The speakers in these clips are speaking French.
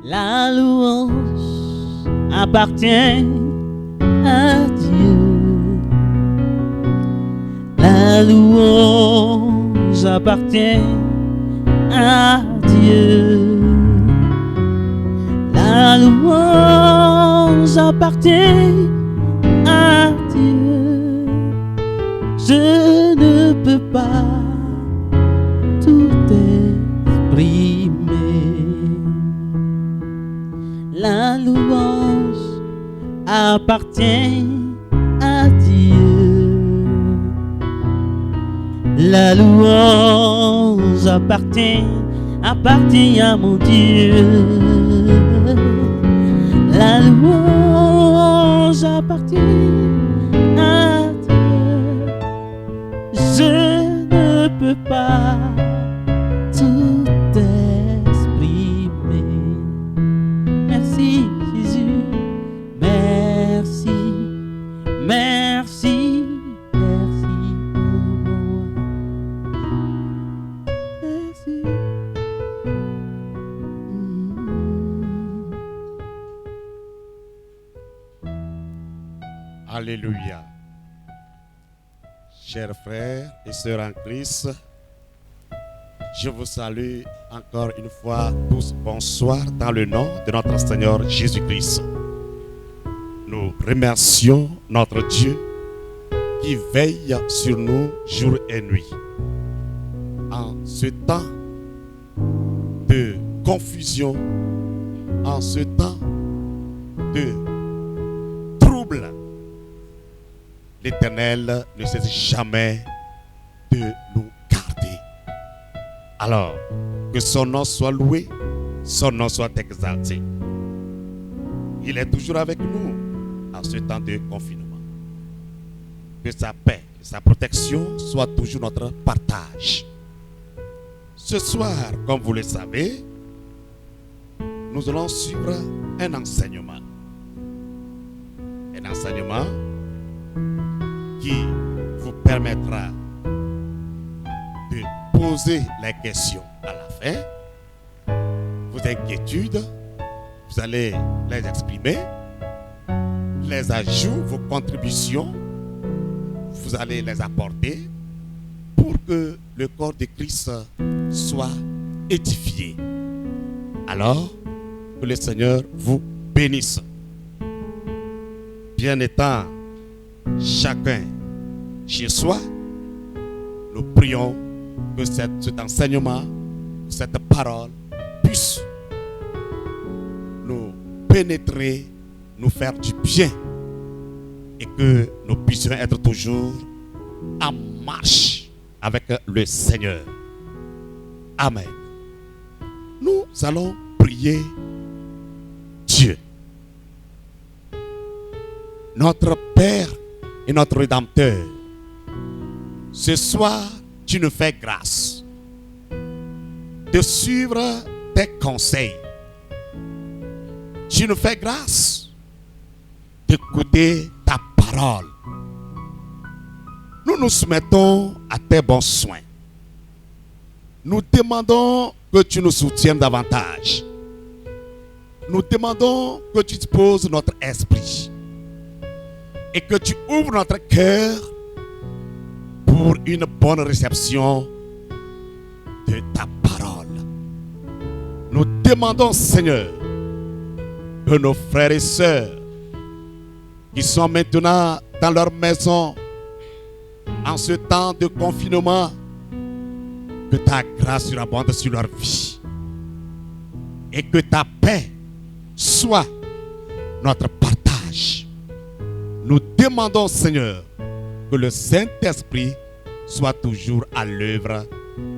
La louange appartient à Dieu. La louange appartient à Dieu. La louange appartient à Dieu. Je ne peux pas tout exprimer. La louange appartient à Dieu. La louange appartient à mon Dieu. La louange appartient à Dieu. Je ne peux pas tout exprimer. Merci Jésus, merci, merci, merci pour moi. Merci. Alléluia. Chers frères et sœurs en Christ, je vous salue encore une fois tous. Bonsoir dans le nom de notre Seigneur Jésus-Christ. Nous remercions notre Dieu qui veille sur nous jour et nuit. En ce temps de confusion, en ce temps de trouble, l'Éternel ne cesse jamais de nous garder. Alors, que son nom soit loué, son nom soit exalté. Il est toujours avec nous en ce temps de confinement. Que sa paix, sa protection soit toujours notre partage. Ce soir, comme vous le savez, nous allons suivre un enseignement. Un enseignement qui vous permettra de poser les questions à la fin. Vos inquiétudes, vous allez les exprimer. Les ajouts, vos contributions, vous allez les apporter pour que le corps de Christ soit édifié. Alors, que le Seigneur vous bénisse. Bien étant chacun chez soi, nous prions que cet enseignement, cette parole puisse nous pénétrer, nous faire du bien et que nous puissions être toujours en marche avec le Seigneur. Amen. Nous allons prier Dieu, notre Père et notre Rédempteur. Ce soir, tu nous fais grâce de suivre tes conseils. Tu nous fais grâce d'écouter ta parole. Nous nous soumettons à tes bons soins. Nous demandons que tu nous soutiennes davantage. Nous demandons que tu disposes notre esprit et que tu ouvres notre cœur pour une bonne réception de ta parole. Nous demandons, Seigneur, que nos frères et sœurs qui sont maintenant dans leur maison en ce temps de confinement, que ta grâce surabonde sur leur vie et que ta paix soit notre partage. Nous demandons, Seigneur, que le Saint-Esprit soit toujours à l'œuvre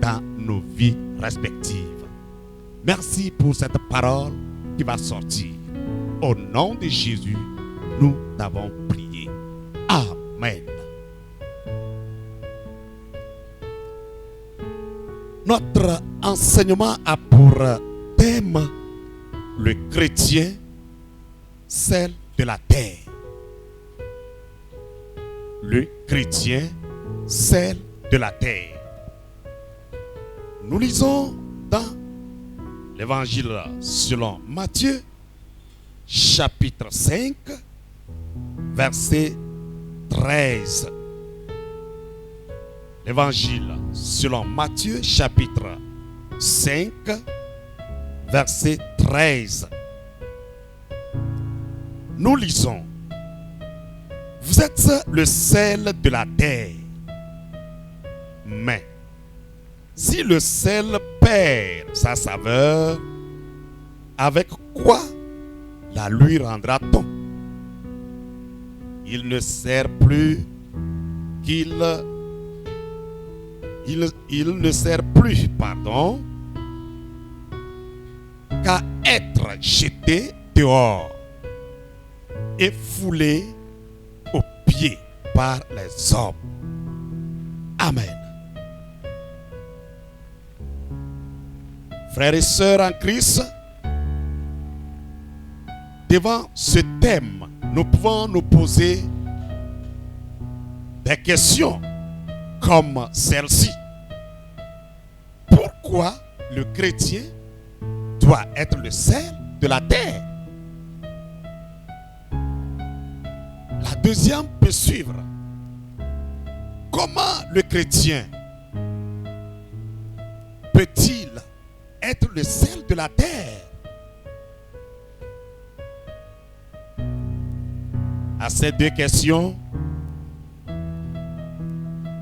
dans nos vies respectives. Merci pour cette parole qui va sortir. Au nom de Jésus, nous t'avons prié. Amen. Notre enseignement a pour thème le chrétien, celle de la terre. Le chrétien, celle de la terre. Nous lisons dans L'évangile selon Matthieu, chapitre 5, verset 13. L'évangile selon Matthieu, chapitre 5, verset 13. Nous lisons: vous êtes le sel de la terre. Mais si le sel perd sa saveur, avec quoi la lui rendra-t-on? Il ne sert plus il ne sert plus, qu'à être jeté dehors et foulé aux pieds par les hommes. Amen. Frères et sœurs en Christ, devant ce thème, nous pouvons nous poser des questions comme celle-ci. Pourquoi le chrétien doit être le sel de la terre? La deuxième peut suivre. Comment le chrétien peut-il être le sel de la terre? À ces deux questions,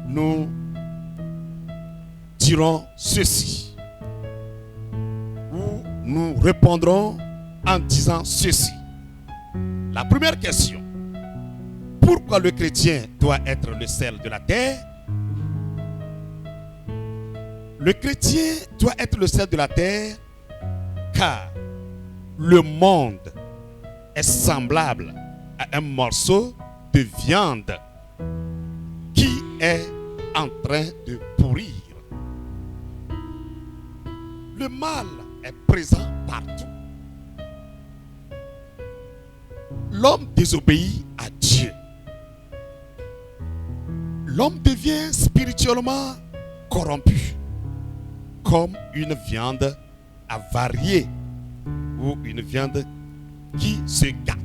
nous dirons ceci, ou nous répondrons en disant ceci. La première question: pourquoi le chrétien doit être le sel de la terre? Le chrétien doit être le sel de la terre car le monde est semblable à un morceau de viande qui est en train de pourrir. Le mal est présent partout. L'homme désobéit à Dieu. L'homme devient spirituellement corrompu, comme une viande avariée ou une viande qui se gâte.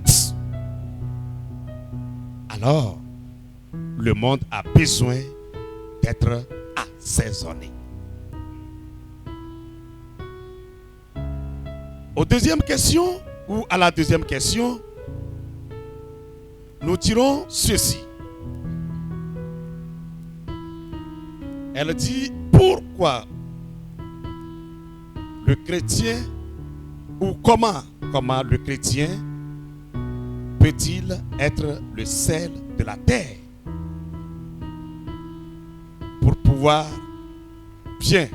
Alors, le monde a besoin d'être assaisonné. À la deuxième question, nous dirons ceci. Elle dit: pourquoi le chrétien, ou comment le chrétien peut-il être le sel de la terre? Pour pouvoir bien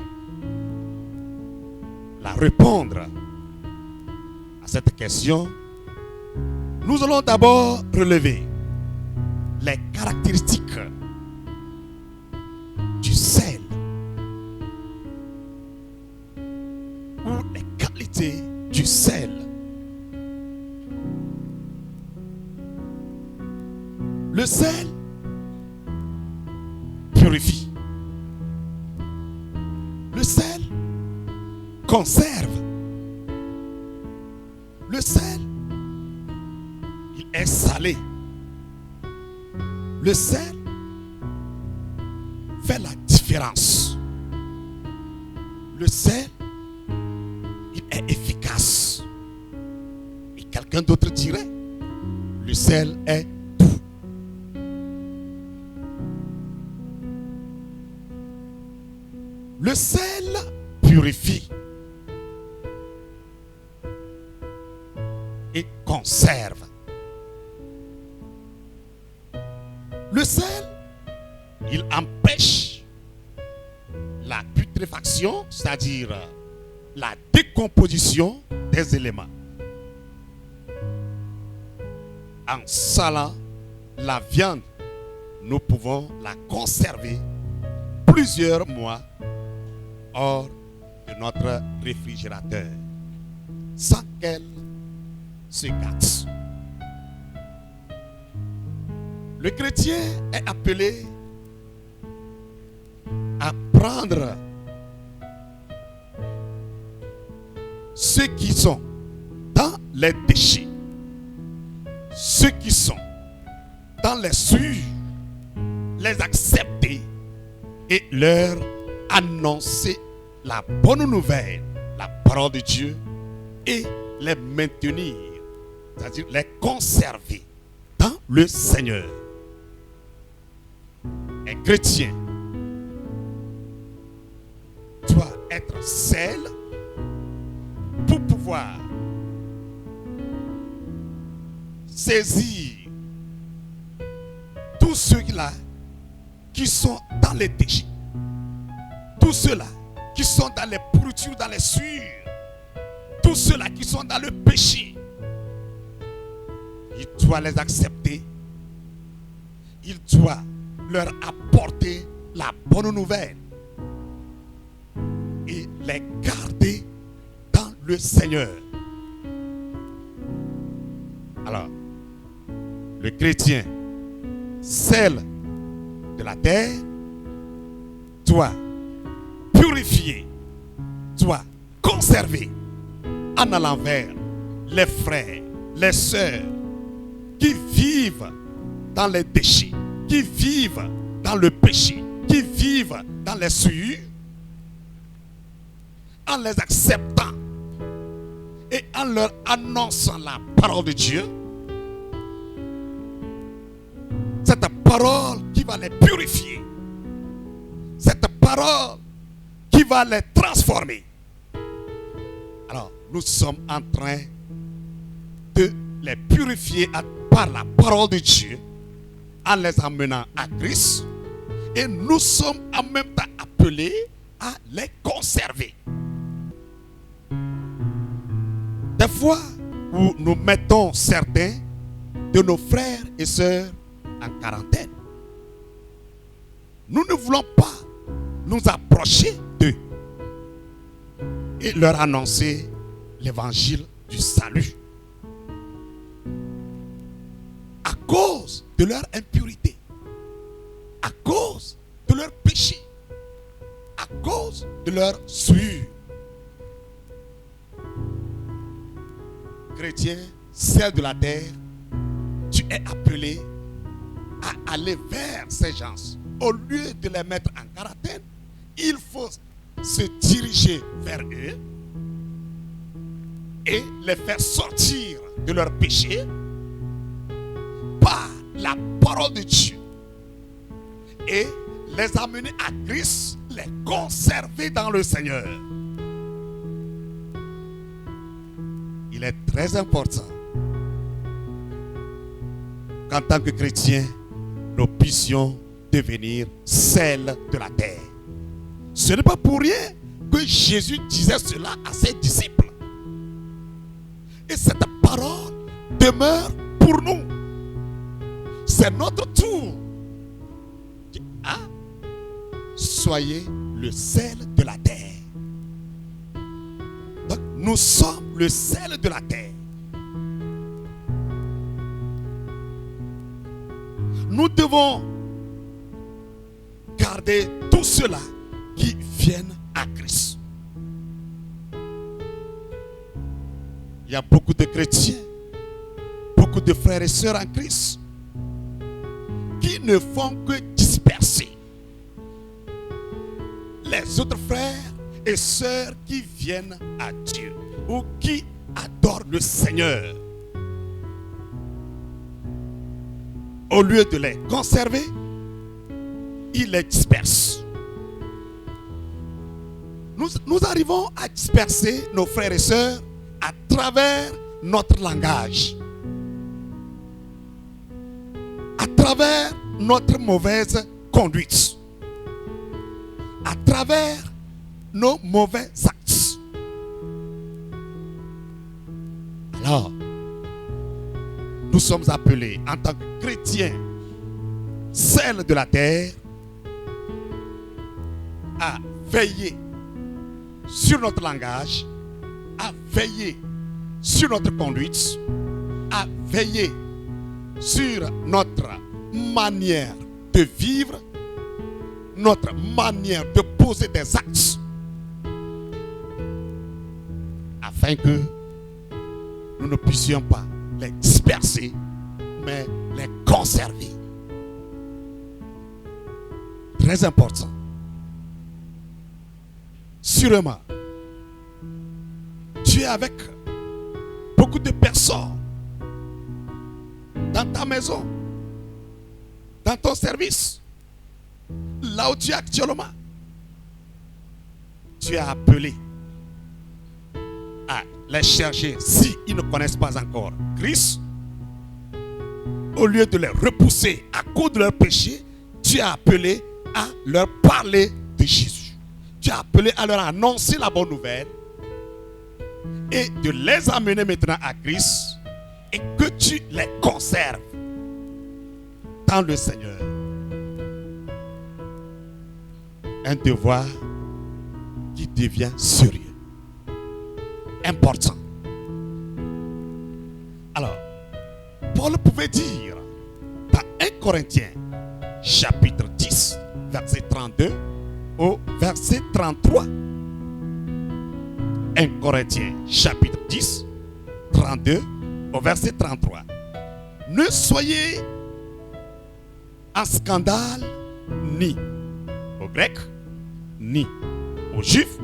la répondre à cette question, nous allons d'abord relever les caractéristiques du sel ou les qualités du sel. Le sel purifie. Le sel conserve. Le sel, il est salé. Le sel fait la différence. Le sel, il est efficace. Et quelqu'un d'autre dirait: le sel est doux. Le sel purifie et conserve. Le sel, il empêche la putréfaction, c'est-à-dire la décomposition des éléments. En salant la viande, nous pouvons la conserver plusieurs mois hors de notre réfrigérateur sans qu'elle se gâte. Le chrétien est appelé à prendre ceux qui sont dans les déchets, ceux qui sont dans les souillures, les accepter et leur annoncer la bonne nouvelle, la parole de Dieu, et les maintenir, c'est-à-dire les conserver dans le Seigneur. Un chrétien doit être seul pour pouvoir saisir tous ceux-là qui sont dans les déchets, tous ceux-là qui sont dans les pourritures, dans les souillures, tous ceux-là qui sont dans le péché. Il doit les accepter. Il doit leur apporter la bonne nouvelle et les garder dans le Seigneur. Alors, le chrétien, celle de la terre, doit purifier, doit conserver en allant vers les frères, les sœurs qui vivent dans les déchets, qui vivent dans le péché, qui vivent dans les souillures, en les acceptant et en leur annonçant la parole de Dieu. Cette parole qui va les purifier, cette parole qui va les transformer. Alors, nous sommes en train de les purifier par la parole de Dieu, en les amenant à Christ, et nous sommes en même temps appelés à les conserver. Des fois où nous mettons certains de nos frères et sœurs en quarantaine, nous ne voulons pas nous approcher d'eux et leur annoncer l'évangile du salut à cause de leur impurité, à cause de leur péché, à cause de leur souillure. Chrétien, celle de la terre, tu es appelé à aller vers ces gens. Au lieu de les mettre en quarantaine, il faut se diriger vers eux et les faire sortir de leur péché par la parole de Dieu et les amener à Christ, les conserver dans le Seigneur. Il est très important qu'en tant que chrétiens, nous puissions devenir celles de la terre. Ce n'est pas pour rien que Jésus disait cela à ses disciples. Et cette parole demeure pour nous. C'est notre tour. Ah, soyez le sel de la terre. Donc, nous sommes le sel de la terre. Nous devons garder tous ceux-là qui viennent à Christ. Il y a beaucoup de chrétiens, beaucoup de frères et sœurs en Christ qui ne font que disperser les autres frères et sœurs qui viennent à Dieu ou qui adorent le Seigneur. Au lieu de les conserver, ils les dispersent. Nous arrivons à disperser nos frères et sœurs à travers notre langage, à travers notre mauvaise conduite, à travers nos mauvais actes. Alors, nous sommes appelés en tant que chrétiens, celles de la terre, à veiller sur notre langage, à veiller sur notre conduite, à veiller sur notre manière de vivre, notre manière de poser des actes, afin afin que nous ne puissions pas les disperser, mais les conserver. Très important. Sûrement, tu es avec beaucoup de personnes dans ta maison, dans ton service, là où tu es actuellement. Tu es appelé à les chercher s'ils ne connaissent pas encore Christ. Au lieu de les repousser à cause de leur péché, tu es appelé à leur parler de Jésus. Tu es appelé à leur annoncer la bonne nouvelle et de les amener maintenant à Christ et que tu les conserves dans le Seigneur. Un devoir qui devient sérieux, important. Alors, Paul pouvait dire dans 1 Corinthiens chapitre 10 verset 32 au verset 33. 1 Corinthiens chapitre 10 32 au verset 33. Ne soyez en scandale ni aux Grecs, ni aux Juifs,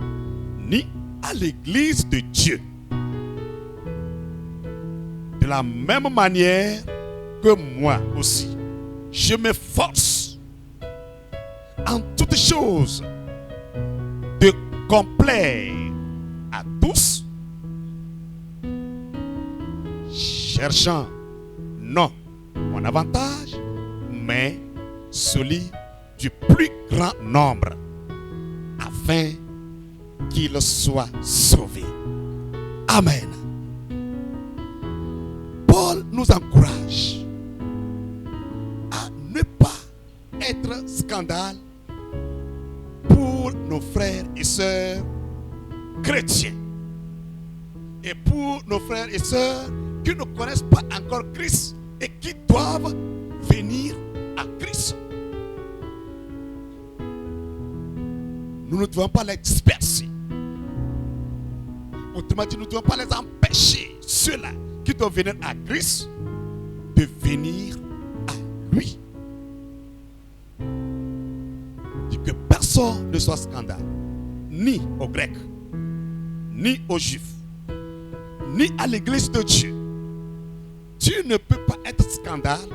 ni à l'église de Dieu. De la même manière que moi aussi, je m'efforce en toutes choses de complaire à tous, cherchant non mon avantage, mais celui du plus grand nombre, afin qu'il soit sauvé. Amen. Paul nous encourage à ne pas être scandale pour nos frères et sœurs chrétiens et pour nos frères et sœurs qui ne connaissent pas encore Christ et qui doivent venir à Christ. Nous ne devons pas les disperser. Autrement dit, nous ne devons pas les empêcher, ceux-là qui doivent venir à Christ, de venir à lui. Dit que personne ne soit scandale, ni aux Grecs, ni aux Juifs, ni à l'église de Dieu. Tu ne peux pas être scandale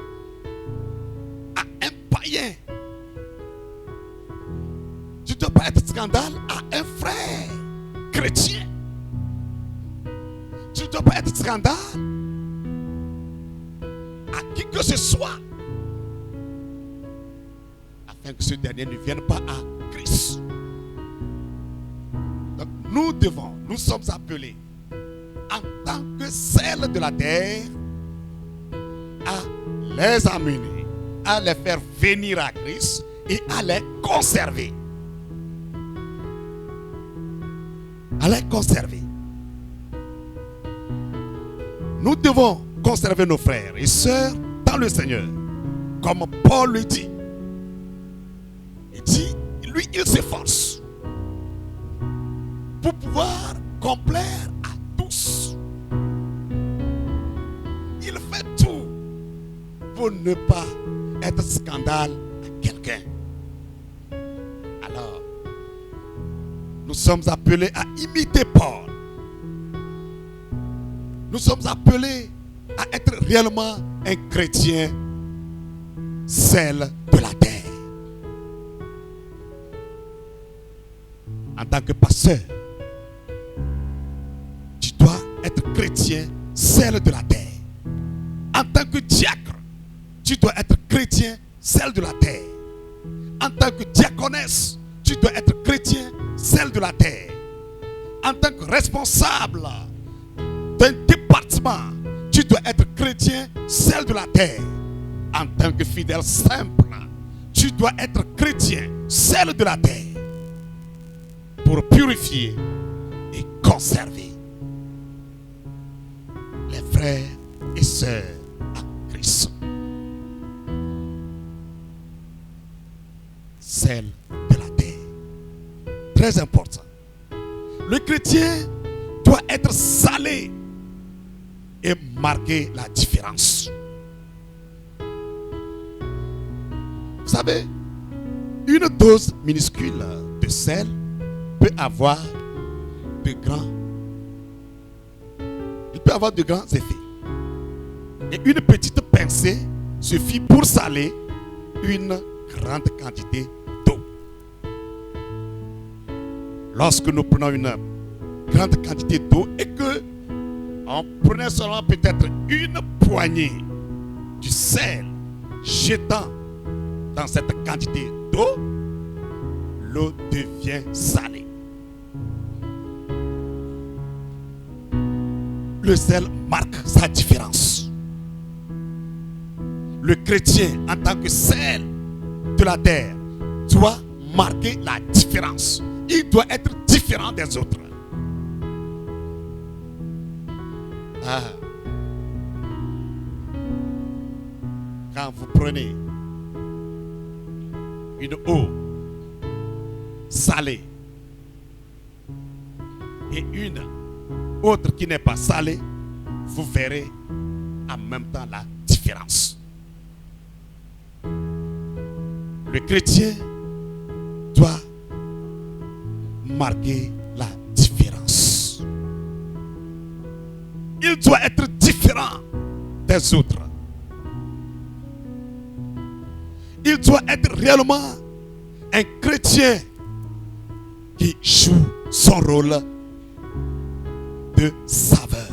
à un païen. Tu ne dois pas être scandale à un frère chrétien. Tu ne dois pas être scandale à qui que ce soit, afin que ce dernier ne vienne pas à Christ. Donc nous sommes appelés en tant que sel de la terre à les amener, à les faire venir à Christ et à les conserver. À les conserver. Nous devons conserver nos frères et sœurs dans le Seigneur, comme Paul le dit. Il dit, lui, il s'efforce pour pouvoir complaire à tous. Il fait tout pour ne pas être scandale à quelqu'un. Alors, nous sommes appelés à imiter Paul. Nous sommes appelés à être réellement un chrétien, sel de la terre. En tant que pasteur, tu dois être chrétien, sel de la terre. En tant que diacre, tu dois être chrétien, sel de la terre. En tant que diaconesse, tu dois être chrétien, sel de la terre. En tant que responsable d'un département, tu dois être chrétien, sel de la terre. En tant que fidèle simple, tu dois être chrétien, sel de la terre, pour purifier et conserver les frères et sœurs en Christ. Sel de la terre. Très important. Le chrétien doit être salé et marquer la différence. Vous savez, une dose minuscule de sel peut avoir de grands effets. Et une petite pincée suffit pour saler une grande quantité d'eau. Lorsque nous prenons une grande quantité d'eau et que on prenait seulement peut-être une poignée du sel jetant dans cette quantité d'eau, l'eau devient salée. Le sel marque sa différence. Le chrétien, en tant que sel de la terre, doit marquer la différence. Il doit être différent des autres. Quand vous prenez une eau salée et une autre qui n'est pas salée, vous verrez en même temps la différence. Le chrétien doit marquer la différence. Il doit être différent des autres. Il doit être réellement un chrétien qui joue son rôle de saveur.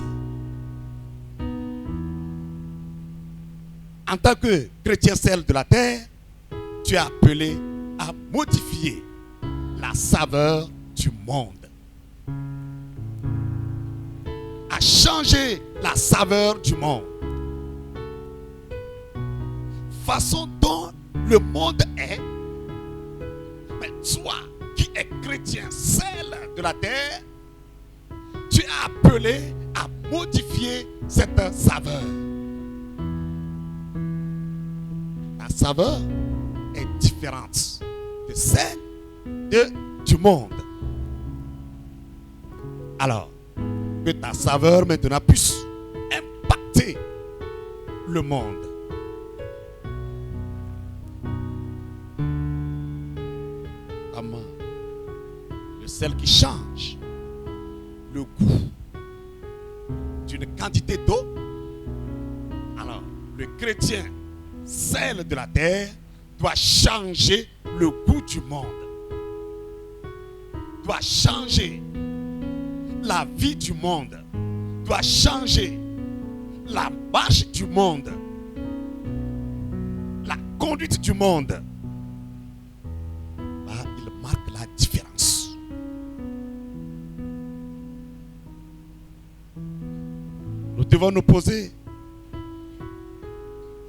En tant que chrétien sel de la terre, tu es appelé à modifier la saveur du monde. À changer la saveur du monde. Façon dont le monde est. Mais toi qui es chrétien sel de la terre, tu es appelé à modifier cette saveur. La saveur est différente de celle du monde. Alors, que ta saveur maintenant puisse impacter le monde. Comment le sel qui change le goût d'une quantité d'eau. Alors, le chrétien sel de la terre doit changer le goût du monde, doit changer la vie du monde, doit changer la marche du monde, la conduite du monde. Là, il marque la différence. Nous devons nous poser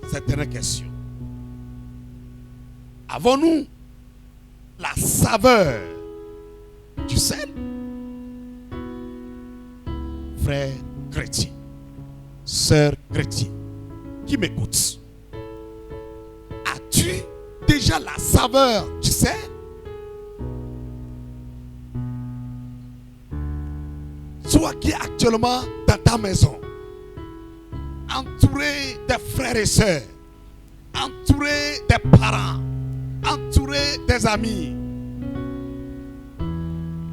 cette dernière question. Avons-nous la saveur du sel? Frère chrétien, sœur chrétien, qui m'écoute, as-tu déjà la saveur du sel? Toi qui es actuellement dans ta maison, entouré des frères et sœurs, entouré des parents, entouré des amis,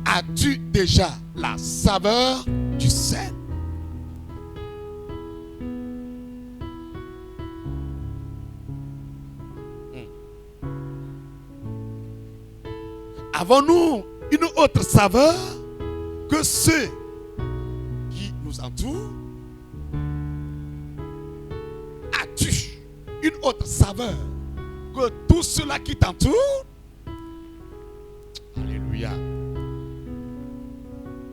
as-tu déjà la saveur du sel? Avons-nous une autre saveur que ceux qui nous entourent? As-tu une autre saveur que tous ceux-là qui t'entourent? Alléluia.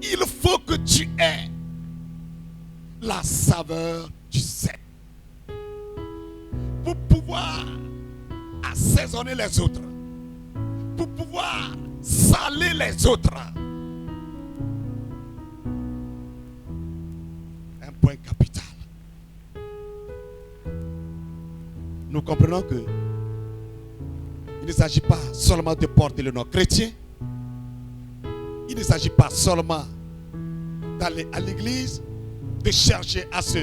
Il faut que tu aies la saveur du sel pour pouvoir assaisonner les autres, pour pouvoir saler les autres. Un point capital. Nous comprenons que il ne s'agit pas seulement de porter le nom chrétien. Il ne s'agit pas seulement d'aller à l'église, de chercher à se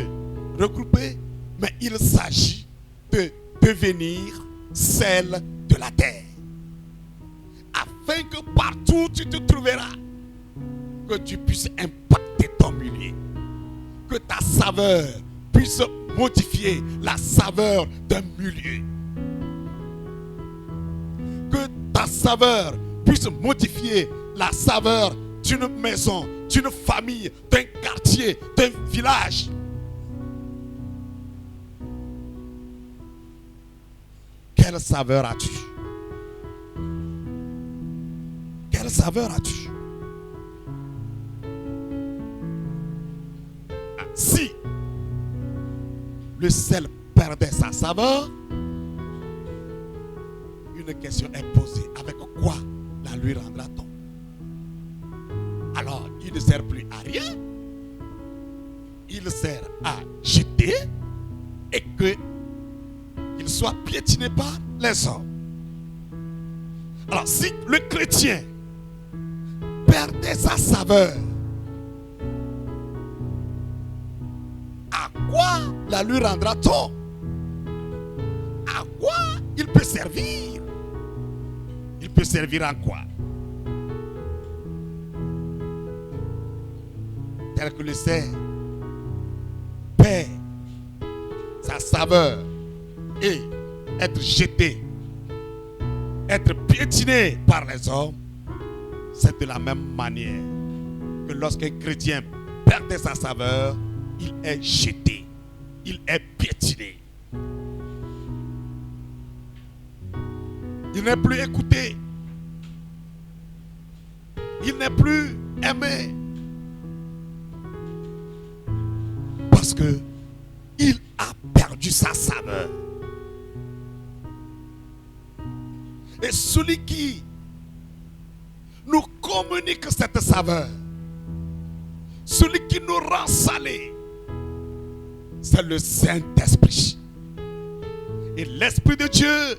regrouper, mais il s'agit de devenir celle de la terre. Afin que partout où tu te trouveras, que tu puisses impacter ton milieu. Que ta saveur puisse modifier la saveur d'un milieu. Que ta saveur puisse modifier la saveur d'une maison, d'une famille, d'un quartier, d'un village. Quelle saveur as-tu? Quelle saveur as-tu? Si le sel perdait sa saveur, une question est posée. Avec quoi la lui rendra-t-on? Alors, il ne sert plus à rien. Il sert à jeter et qu'il soit piétiné par les hommes. Alors, si le chrétien perdait sa saveur, à quoi la lui rendra-t-on? À quoi il peut servir? Il peut servir en quoi? Tel que le sel perd sa saveur et être jeté, être piétiné par les hommes, c'est de la même manière que lorsqu'un chrétien perdait sa saveur, il est jeté, il est piétiné. Il n'est plus écouté, il n'est plus aimé, parce que il a perdu sa saveur. Et celui qui nous communique cette saveur, celui qui nous rend salés, c'est le Saint-Esprit. Et l'Esprit de Dieu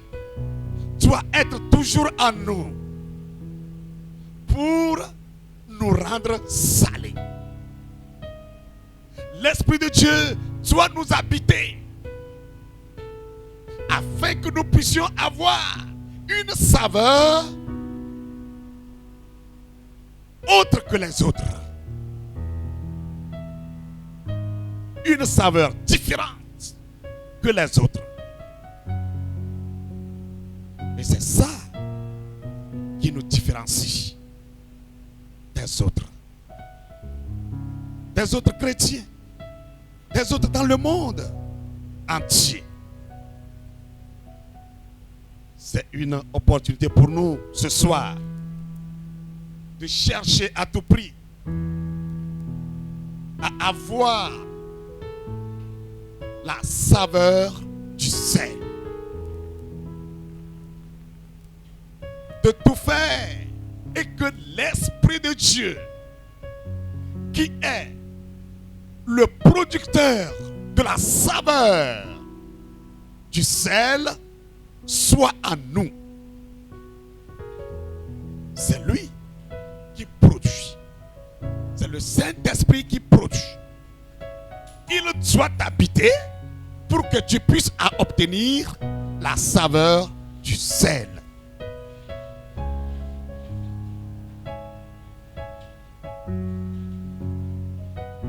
doit être toujours en nous pour nous rendre salés. L'Esprit de Dieu doit nous habiter afin que nous puissions avoir une saveur autre que les autres. Une saveur différente que les autres. Et c'est ça qui nous différencie des autres. Des autres chrétiens. Des autres dans le monde entier. C'est une opportunité pour nous ce soir de chercher à tout prix à avoir la saveur du sel. De tout faire et que l'Esprit de Dieu, qui est le producteur de la saveur du sel, soit en nous. C'est lui qui produit. C'est le Saint-Esprit qui produit. Il doit t'habiter pour que tu puisses obtenir la saveur du sel.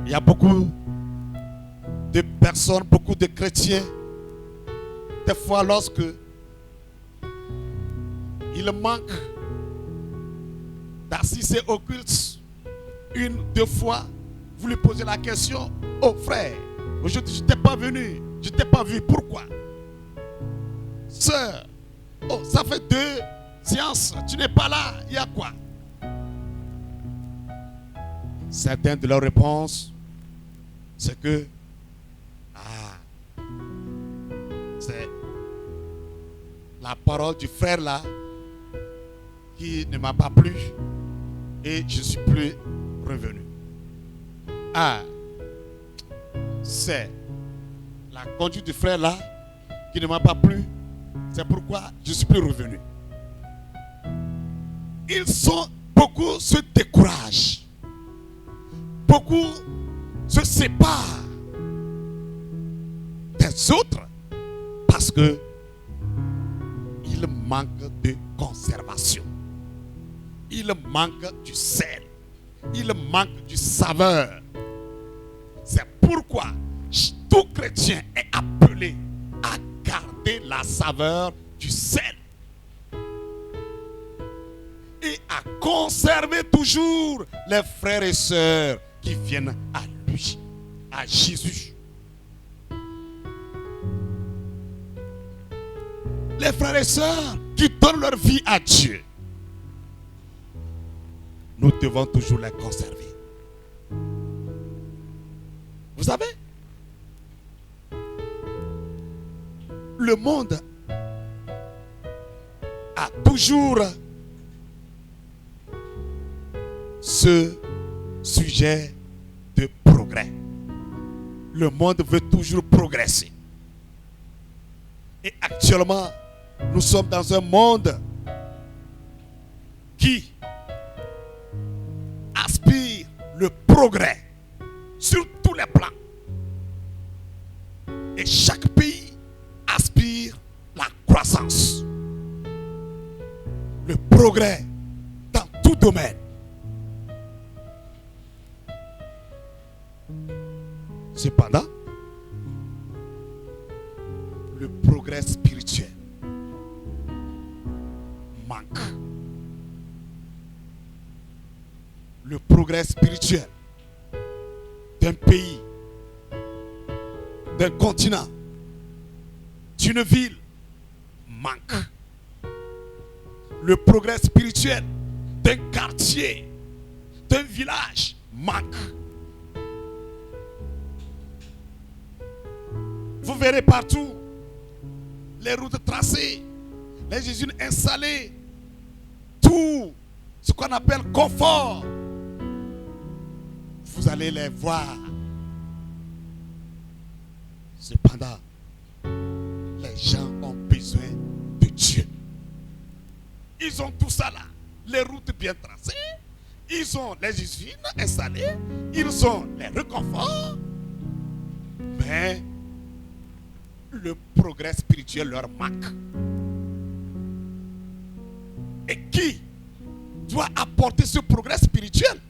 Il y a beaucoup de personnes, beaucoup de chrétiens, des fois lorsque il manque d'assister au culte, une, deux fois, vous lui posez la question: oh frère, aujourd'hui je ne t'ai pas venu, je ne t'ai pas vu, pourquoi? Sœur, oh ça fait 2 séances, tu n'es pas là, il y a quoi? Certaines de leurs réponses, c'est que c'est la parole du frère là qui ne m'a pas plu et je ne suis plus revenu. C'est la conduite du frère là qui ne m'a pas plu, c'est pourquoi je ne suis plus revenu. Beaucoup se découragent. beaucoup se séparent des autres parce que il manque de conservation. Il manque du sel. Il manque du saveur. C'est pourquoi tout chrétien est appelé à garder la saveur du sel et à conserver toujours les frères et sœurs qui viennent à lui, à Jésus. Les frères et sœurs qui donnent leur vie à Dieu, nous devons toujours les conserver. Vous savez, le monde a toujours ce sujet de progrès. Le monde veut toujours progresser. Et actuellement, nous sommes dans un monde qui aspire le progrès sur tous les plans. Et chaque pays aspire la croissance, le progrès dans tout domaine. Cependant, le progrès spirituel manque. Le progrès spirituel d'un pays, d'un continent, d'une ville manque. Le progrès spirituel d'un quartier, d'un village manque. Vous verrez partout les routes tracées, les usines installées, tout ce qu'on appelle confort. Vous allez les voir. Cependant, les gens ont besoin de Dieu. Ils ont tout ça là. Les routes bien tracées. Ils ont les usines installées. Ils ont les réconforts. Mais le progrès spirituel leur manque. Et qui doit apporter ce progrès spirituel?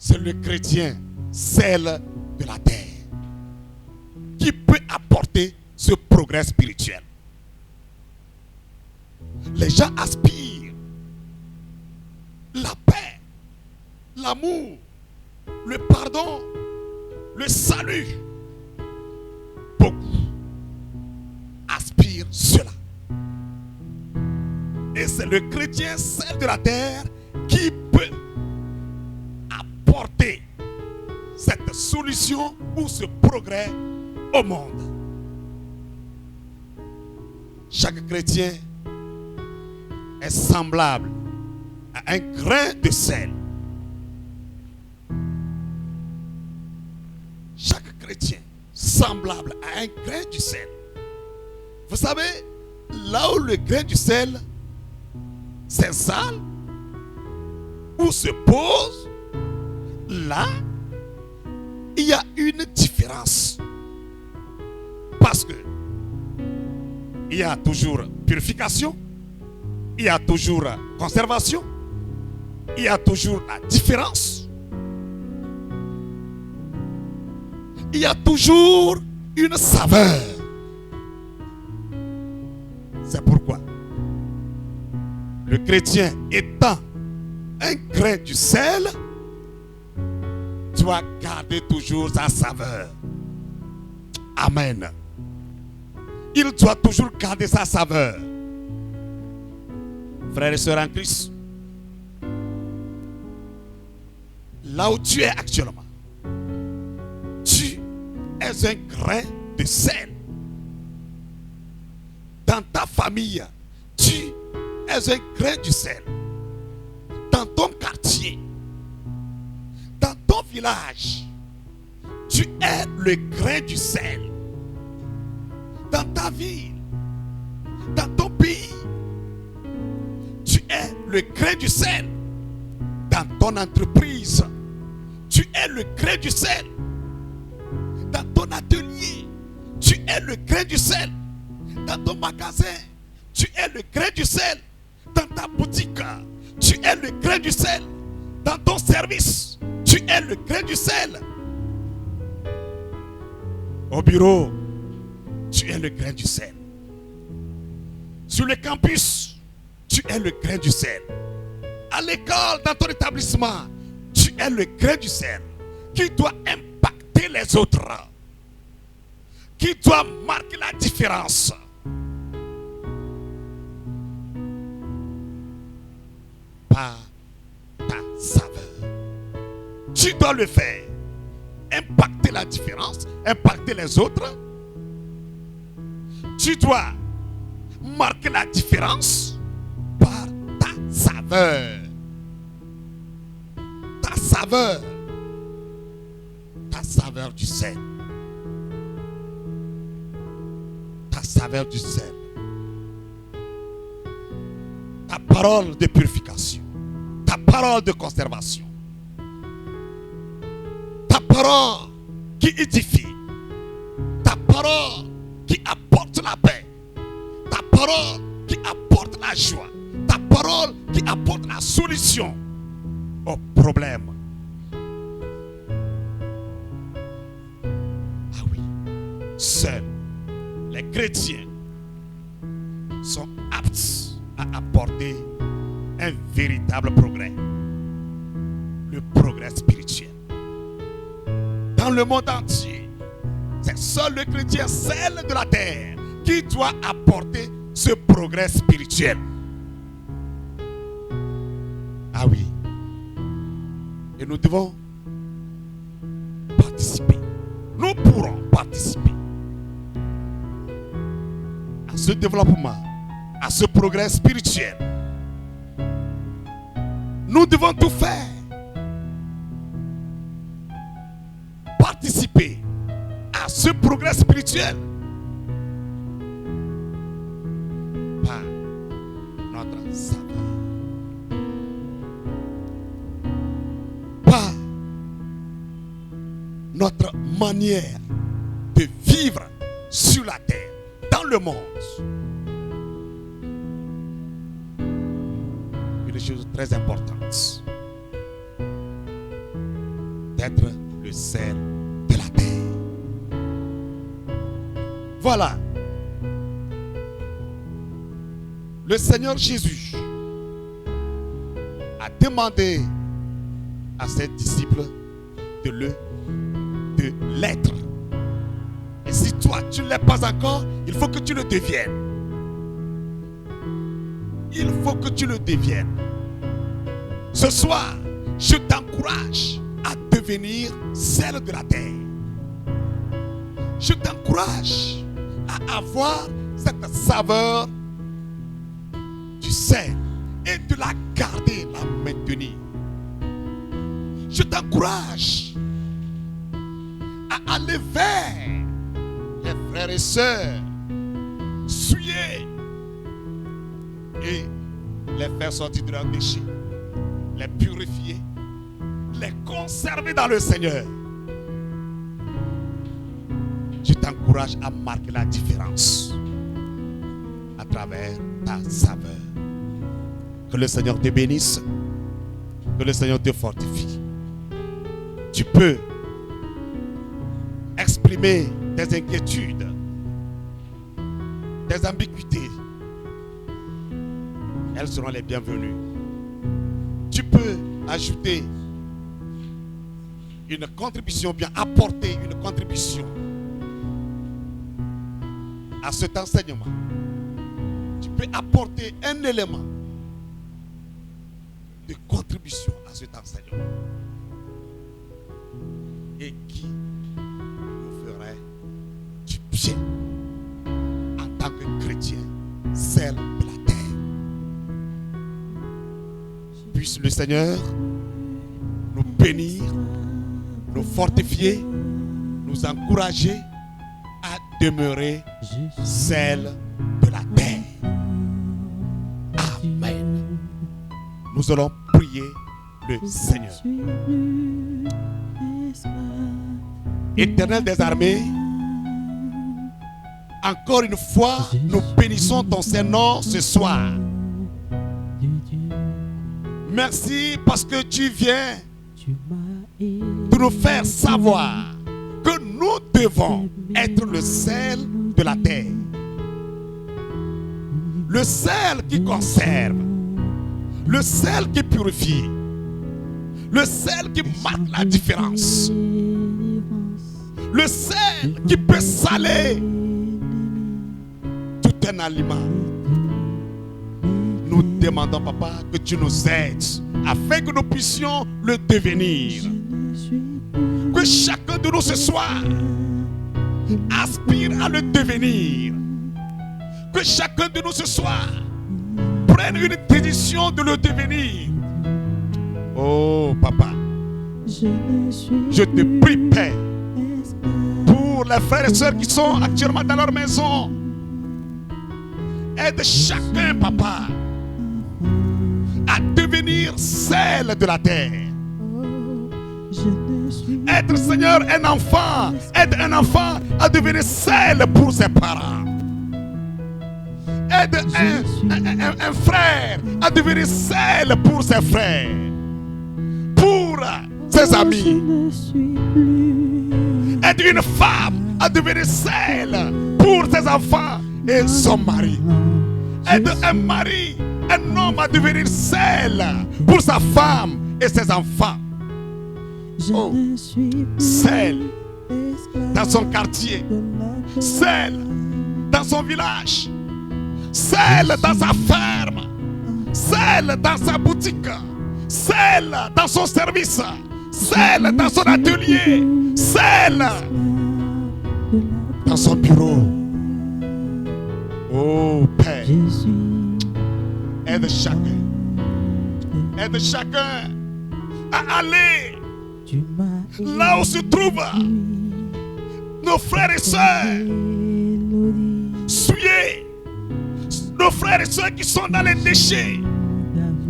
C'est le chrétien, sel de la terre, qui peut apporter ce progrès spirituel. Les gens aspirent la paix, l'amour, le pardon, le salut. Beaucoup aspirent cela. Et c'est le chrétien, sel de la terre, qui peut apporter cette solution ou ce progrès au monde. Chaque chrétien est semblable à un grain de sel. Chaque chrétien semblable à un grain du sel. Vous savez, là où le grain du sel s'installe ou se pose, là, il y a une différence. Parce que il y a toujours purification, il y a toujours conservation, il y a toujours la différence. Il y a toujours une saveur. C'est pourquoi le chrétien étant un grain du sel doit garder toujours sa saveur. Amen. Il doit toujours garder sa saveur. Frères et sœurs en Christ, là où tu es actuellement, tu es un grain de sel. Dans ta famille, tu es un grain de sel. Dans ton quartier, dans ton village, tu es le grain du sel. Dans ta ville, dans ton pays, tu es le grain du sel. Dans ton entreprise, tu es le grain du sel. Dans ton atelier, tu es le grain du sel. Dans ton magasin, tu es le grain du sel. Dans ta boutique, tu es le grain du sel. Dans ton service, tu es le grain du sel. Au bureau, tu es le grain du sel. Sur le campus, tu es le grain du sel. À l'école, dans ton établissement, tu es le grain du sel qui doit impacter les autres, qui doit marquer la différence. Par ta saveur. Tu dois le faire. Impacter la différence, impacter les autres. Tu dois marquer la différence par ta saveur. Ta saveur. Ta saveur du sel. Ta saveur du sel. Ta parole de purification. Ta parole de conservation. Ta parole qui édifie. Ta parole qui apporte la paix. Ta parole qui apporte la joie. Ta parole qui apporte la solution aux problèmes. Ah oui, seuls les chrétiens sont aptes à apporter un véritable progrès. Le progrès spirituel. Dans le monde entier, c'est seul le chrétien, celle de la terre, qui doit apporter ce progrès spirituel. Ah oui. Et nous devons participer. Nous pourrons participer à ce développement, à ce progrès spirituel. Nous devons tout faire. Participer à ce progrès spirituel par notre saveur, par notre manière de vivre sur la terre, dans le monde. Une chose très importante, d'être le sel de la terre. Voilà. Le Seigneur Jésus a demandé à ses disciples de l'être. Et si toi tu ne l'es pas encore, il faut que tu le deviennes. Il faut que tu le deviennes. Ce soir, je t'encourage à devenir celle de la terre. Je t'encourage à avoir cette saveur du sel et de la garder, la maintenir. Je t'encourage à aller vers les frères et sœurs, souiller et les faire sortir de leurs déchets, les purifier, les conserver dans le Seigneur. Je t'encourage à marquer la différence à travers ta saveur. Que le Seigneur te bénisse, que le Seigneur te fortifie. Tu peux exprimer tes inquiétudes, tes ambiguïtés. Elles seront les bienvenues. Tu peux ajouter une contribution, bien apporter une contribution à cet enseignement. Tu peux apporter un élément de contribution à cet enseignement et qui nous ferait du bien en tant que chrétien, celle de la terre. Puisse le Seigneur nous bénir, nous fortifier, nous encourager à demeurer celle de la terre. Amen. Nous allons prier le Seigneur. Éternel des armées, encore une fois, nous bénissons ton Saint-Nom ce soir. Merci parce que tu viens de nous faire savoir que nous devons être le sel de la terre. Le sel qui conserve, le sel qui purifie, le sel qui marque la différence, le sel qui peut saler tout un aliment. Nous demandons, Papa, que tu nous aides afin que nous puissions le devenir. Que chacun de nous ce soir aspire à le devenir. Que chacun de nous ce soir prenne une décision de le devenir. Oh, Papa, je te prie, Père, pour les frères et sœurs qui sont actuellement dans leur maison. Aide chacun, Papa, à devenir sel de la terre. Aide, Seigneur, un enfant. Aide un enfant à devenir sel pour ses parents. Aide un frère à devenir sel pour ses frères, pour ses amis. Aide une femme à devenir sel pour ses enfants et son mari. Aide un mari, un homme à devenir sel pour sa femme et ses enfants. Oh, sel dans son quartier, sel dans son village, sel dans sa ferme, sel dans sa boutique, sel dans son service, sel dans son atelier, sel dans son bureau. Oh Père, aide chacun à aller là où se trouvent nos frères et sœurs souillés, nos frères et sœurs qui sont dans les déchets,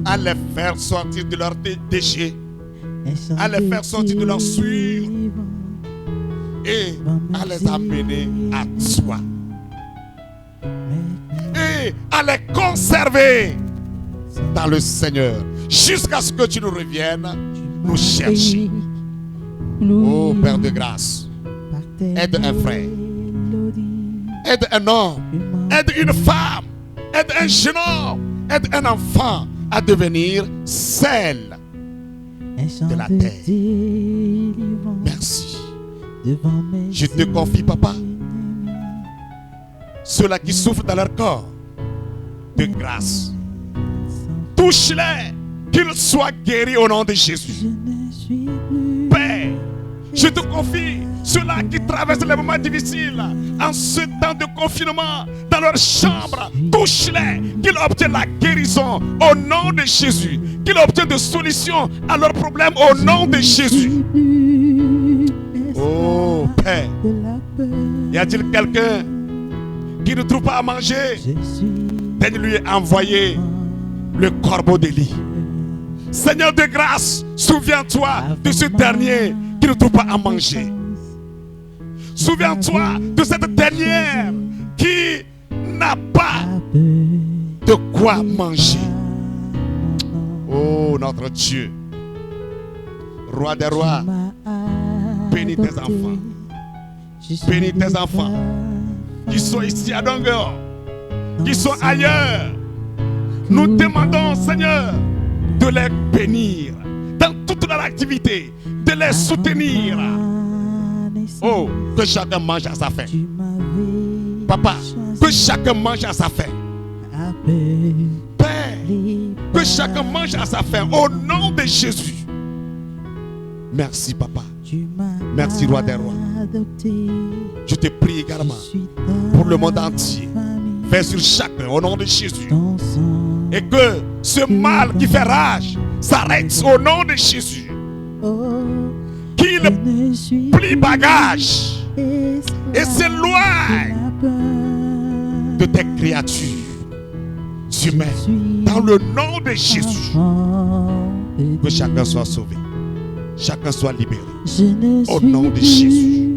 à les faire sortir de leurs déchets, à les faire sortir de leurs souillures et à les amener à toi et à les conserver dans le Seigneur jusqu'à ce que tu nous reviennes nous chercher. Oh Père de grâce, aide un frère, aide un homme, aide une femme, aide un jeune homme, aide un enfant à devenir sel de la terre. Merci. Je te confie, Papa, ceux-là qui souffrent dans leur corps, de grâce, touche-les, qu'ils soient guéris au nom de Jésus. Père, je te confie ceux-là qui traversent les moments difficiles en ce temps de confinement dans leur chambre, touche-les, qu'ils obtiennent la guérison au nom de Jésus, qu'ils obtiennent des solutions à leurs problèmes au nom de Jésus. Oh Père, y a-t-il quelqu'un qui ne trouve pas à manger? Daigne lui envoyer le corbeau d'Élie. Seigneur de grâce, souviens-toi de ce dernier qui ne trouve pas à manger. Souviens-toi de cette dernière qui n'a pas de quoi manger. Oh notre Dieu, Roi des rois, bénis tes enfants. Bénis tes enfants qui sont ici à Dongueur, qui sont ailleurs. Nous demandons, Seigneur, de les bénir dans toute leur activité, de les soutenir. Oh, que chacun mange à sa faim. Papa, que chacun mange à sa faim. Père, que chacun mange à sa faim au nom de Jésus. Merci, Papa. Merci, Roi des rois. Je te prie également pour le monde entier. Fais sur chacun au nom de Jésus. Et que ce mal qui fait rage s'arrête au nom de Jésus. Qu'il plie bagage et s'éloigne de tes créatures humaines. Dans le nom de Jésus. de Que chacun Dieu. soit sauvé. Chacun soit libéré. Je ne Au suis nom de plus Jésus.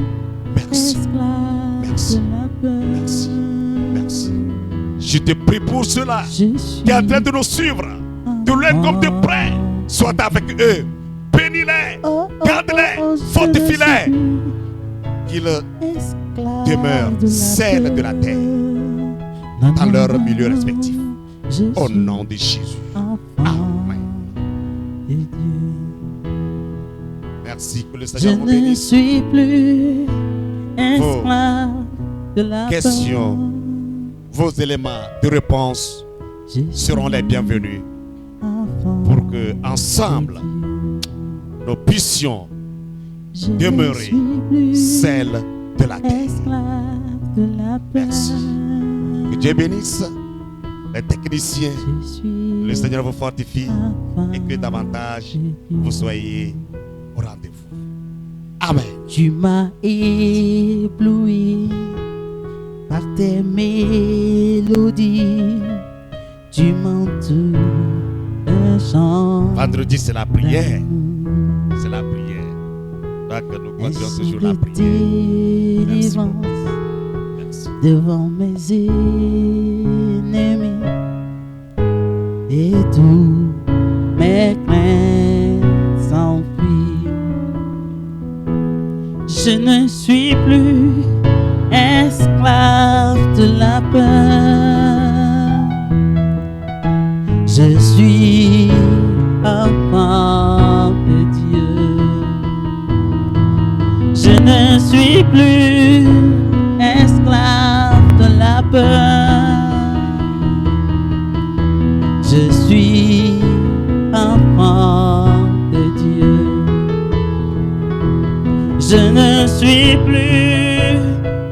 Merci. esclave Merci. de la peur. Merci. Merci. Je te prie pour cela Je suis qui est en train de nous suivre. De loin comme de près. Sois avec eux. Bénis-les. Garde-les. Fortifie-les. Qu'ils demeurent celles de la terre dans leur milieu respectif. Au nom de Jésus. Amen. De Dieu. Merci, que le Je Seigneur vous ne bénisse. suis plus esclave de la questions, peur. Vos éléments de réponse Je seront les suis bienvenus enfant pour que de ensemble Dieu. nous puissions Je ne demeurer suis plus celles de la terre. esclave de la peur. Merci. Que Dieu bénisse les techniciens. Je suis Le Seigneur vous fortifie enfant et que davantage de Dieu. vous soyez au rendez-vous. Amen. Tu m'as ébloui par tes mélodies. Tu m'entoures d'un chant. Vendredi, c'est la prière. d'amour. C'est la prière. Donc nous Un continuons chant toujours la de prière. délivrance Merci. devant mes ennemis. Et tous mes craintes s'enfuient. Je ne suis plus esclave de la peur. Je suis enfant de Dieu. Je ne suis plus esclave de la peur. Je suis enfant de Dieu. Je ne suis plus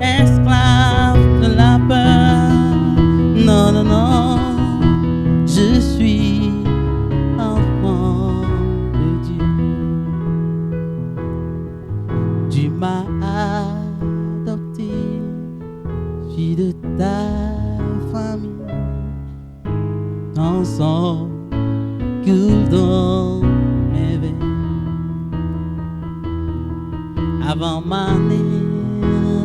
esclave de la peur. Non, non, non. Je suis enfant de Dieu. Tu m'as adopté, fille de ta famille. Ton sang coule dans mes veines. Avant ma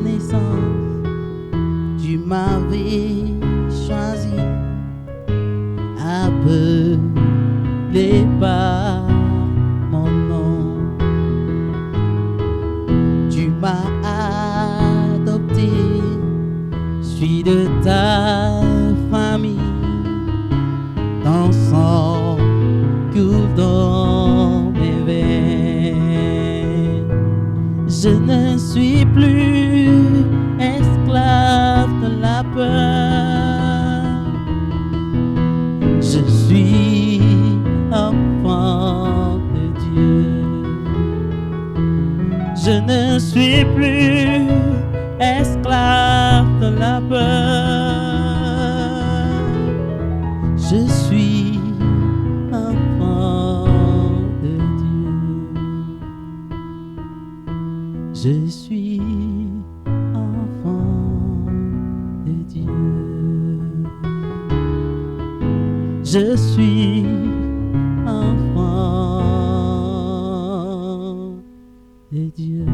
naissance, tu m'avais choisi, appelé par mon nom. Tu m'as adopté, suis de ta famille. Ton sang coule dans mes veines. Je ne suis plus esclave de la peur. Je suis enfant de Dieu. Je ne suis plus esclave de la peur. Je suis enfant de Dieu. Je suis enfant de Dieu. Je suis enfant de Dieu.